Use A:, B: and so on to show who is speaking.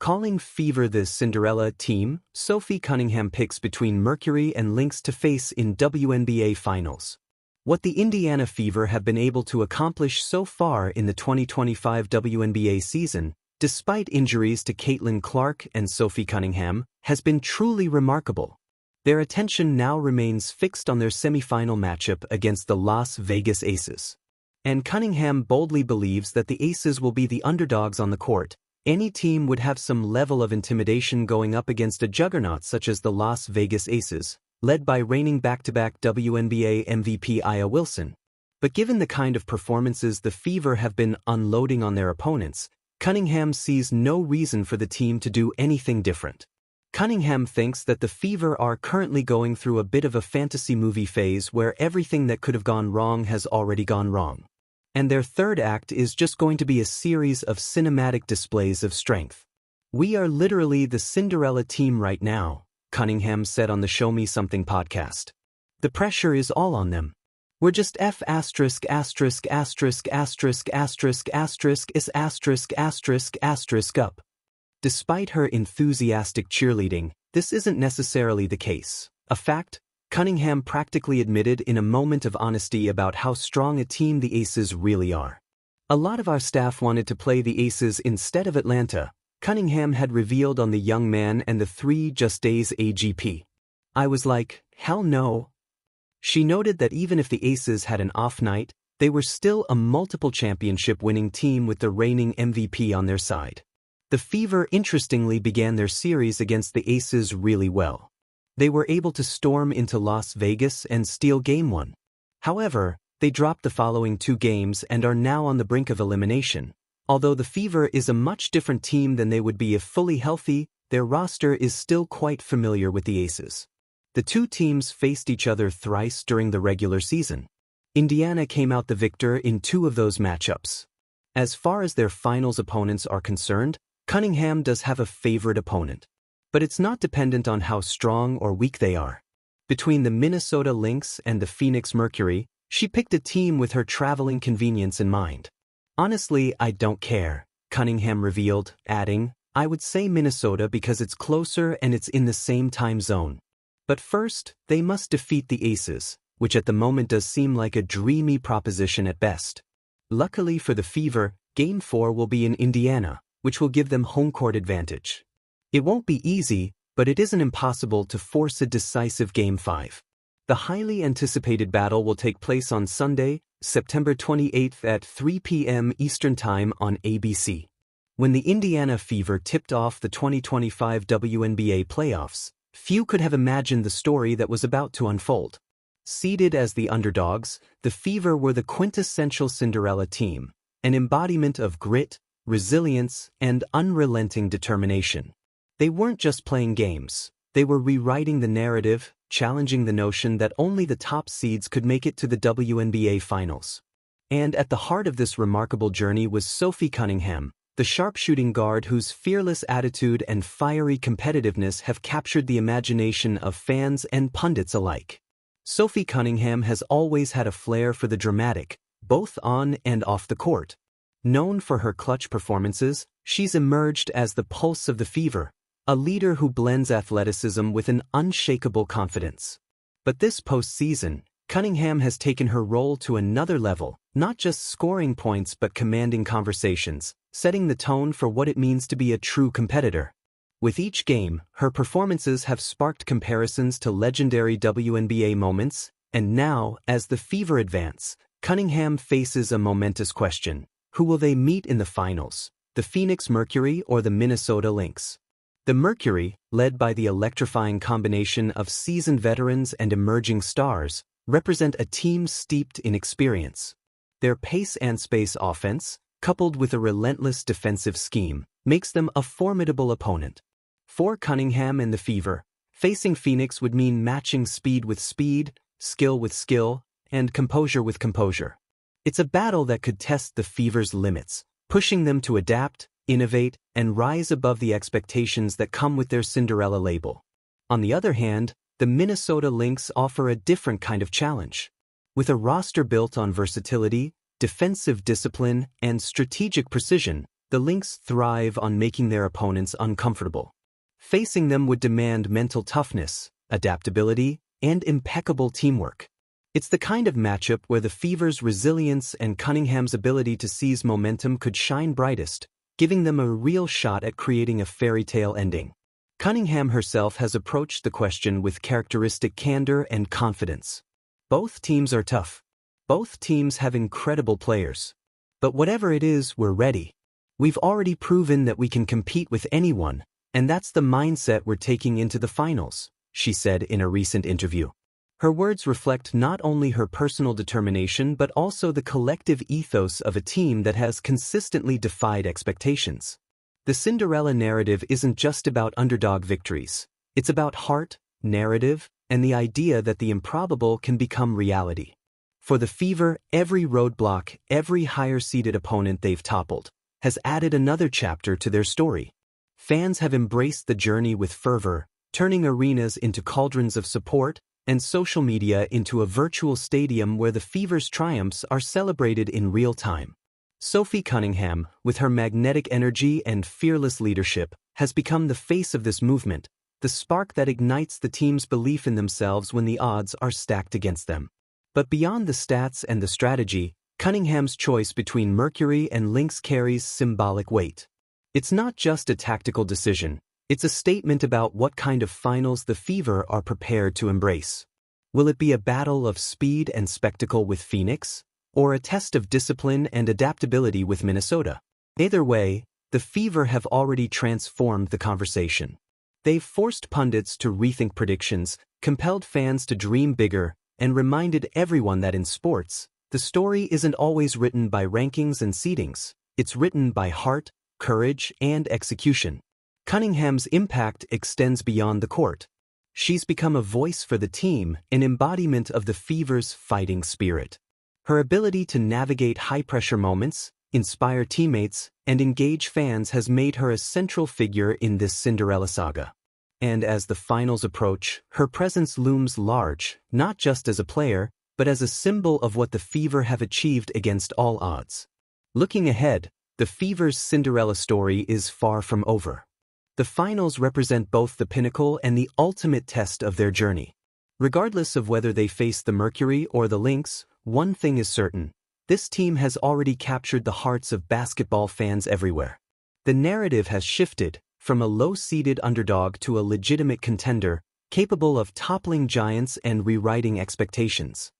A: Calling Fever the Cinderella team, Sophie Cunningham picks between Mercury and Lynx to face in WNBA Finals. What the Indiana Fever have been able to accomplish so far in the 2025 WNBA season, despite injuries to Caitlin Clark and Sophie Cunningham, has been truly remarkable. Their attention now remains fixed on their semifinal matchup against the Las Vegas Aces. And Cunningham boldly believes that the Aces will be the underdogs on the court. Any team would have some level of intimidation going up against a juggernaut such as the Las Vegas Aces, led by reigning back-to-back WNBA MVP Aya Wilson. But given the kind of performances the Fever have been unloading on their opponents, Cunningham sees no reason for the team to do anything different. Cunningham thinks that the Fever are currently going through a bit of a fantasy movie phase where everything that could have gone wrong has already gone wrong. And their third act is just going to be a series of cinematic displays of strength. "We are literally the Cinderella team right now," Cunningham said on the Show Me Something podcast. "The pressure is all on them. We're just is up." Despite her enthusiastic cheerleading, this isn't necessarily the case. A fact Cunningham practically admitted in a moment of honesty about how strong a team the Aces really are. "A lot of our staff wanted to play the Aces instead of Atlanta," Cunningham had revealed on The Young Man and the 3 Just Days AGP. "I was like, hell no." She noted that even if the Aces had an off night, they were still a multiple championship-winning team with the reigning MVP on their side. The Fever interestingly began their series against the Aces really well. They were able to storm into Las Vegas and steal Game 1. However, they dropped the following 2 games and are now on the brink of elimination. Although the Fever is a much different team than they would be if fully healthy, their roster is still quite familiar with the Aces. The two teams faced each other thrice during the regular season. Indiana came out the victor in 2 of those matchups. As far as their finals opponents are concerned, Cunningham does have a favorite opponent. But it's not dependent on how strong or weak they are. Between the Minnesota Lynx and the Phoenix Mercury, she picked a team with her traveling convenience in mind. "Honestly, I don't care," Cunningham revealed, adding, "I would say Minnesota because it's closer and it's in the same time zone. But first, they must defeat the Aces, which at the moment does seem like a dreamy proposition at best." Luckily for the Fever, Game 4 will be in Indiana, which will give them home court advantage. It won't be easy, but it isn't impossible to force a decisive Game 5. The highly anticipated battle will take place on Sunday, September 28th at 3 p.m. Eastern Time on ABC. When the Indiana Fever tipped off the 2025 WNBA playoffs, few could have imagined the story that was about to unfold. Seeded as the underdogs, the Fever were the quintessential Cinderella team, an embodiment of grit, resilience, and unrelenting determination. They weren't just playing games, they were rewriting the narrative, challenging the notion that only the top seeds could make it to the WNBA Finals. And at the heart of this remarkable journey was Sophie Cunningham, the sharpshooting guard whose fearless attitude and fiery competitiveness have captured the imagination of fans and pundits alike. Sophie Cunningham has always had a flair for the dramatic, both on and off the court. Known for her clutch performances, she's emerged as the pulse of the Fever, a leader who blends athleticism with an unshakable confidence. But this postseason, Cunningham has taken her role to another level, not just scoring points but commanding conversations, setting the tone for what it means to be a true competitor. With each game, her performances have sparked comparisons to legendary WNBA moments, and now, as the Fever advance, Cunningham faces a momentous question. Who will they meet in the finals, the Phoenix Mercury or the Minnesota Lynx? The Mercury, led by the electrifying combination of seasoned veterans and emerging stars, represent a team steeped in experience. Their pace and space offense, coupled with a relentless defensive scheme, makes them a formidable opponent. For Cunningham and the Fever, facing Phoenix would mean matching speed with speed, skill with skill, and composure with composure. It's a battle that could test the Fever's limits, pushing them to adapt, innovate, and rise above the expectations that come with their Cinderella label. On the other hand, the Minnesota Lynx offer a different kind of challenge. With a roster built on versatility, defensive discipline, and strategic precision, the Lynx thrive on making their opponents uncomfortable. Facing them would demand mental toughness, adaptability, and impeccable teamwork. It's the kind of matchup where the Fever's resilience and Cunningham's ability to seize momentum could shine brightest, giving them a real shot at creating a fairy tale ending. Cunningham herself has approached the question with characteristic candor and confidence. Both teams are tough. Both teams have incredible players. But whatever it is, we're ready. We've already proven that we can compete with anyone, and that's the mindset we're taking into the finals, she said in a recent interview. Her words reflect not only her personal determination but also the collective ethos of a team that has consistently defied expectations. The Cinderella narrative isn't just about underdog victories. It's about heart, narrative, and the idea that the improbable can become reality. For the Fever, every roadblock, every higher-seeded opponent they've toppled, has added another chapter to their story. Fans have embraced the journey with fervor, turning arenas into cauldrons of support, and social media into a virtual stadium where the Fever's triumphs are celebrated in real time. Sophie Cunningham, with her magnetic energy and fearless leadership, has become the face of this movement, the spark that ignites the team's belief in themselves when the odds are stacked against them. But beyond the stats and the strategy, Cunningham's choice between Mercury and Lynx carries symbolic weight. It's not just a tactical decision. It's a statement about what kind of finals the Fever are prepared to embrace. Will it be a battle of speed and spectacle with Phoenix, or a test of discipline and adaptability with Minnesota? Either way, the Fever have already transformed the conversation. They've forced pundits to rethink predictions, compelled fans to dream bigger, and reminded everyone that in sports, the story isn't always written by rankings and seedings. It's written by heart, courage, and execution. Cunningham's impact extends beyond the court. She's become a voice for the team, an embodiment of the Fever's fighting spirit. Her ability to navigate high-pressure moments, inspire teammates, and engage fans has made her a central figure in this Cinderella saga. And as the finals approach, her presence looms large, not just as a player, but as a symbol of what the Fever have achieved against all odds. Looking ahead, the Fever's Cinderella story is far from over. The finals represent both the pinnacle and the ultimate test of their journey. Regardless of whether they face the Mercury or the Lynx, one thing is certain: this team has already captured the hearts of basketball fans everywhere. The narrative has shifted from a low-seeded underdog to a legitimate contender, capable of toppling giants and rewriting expectations.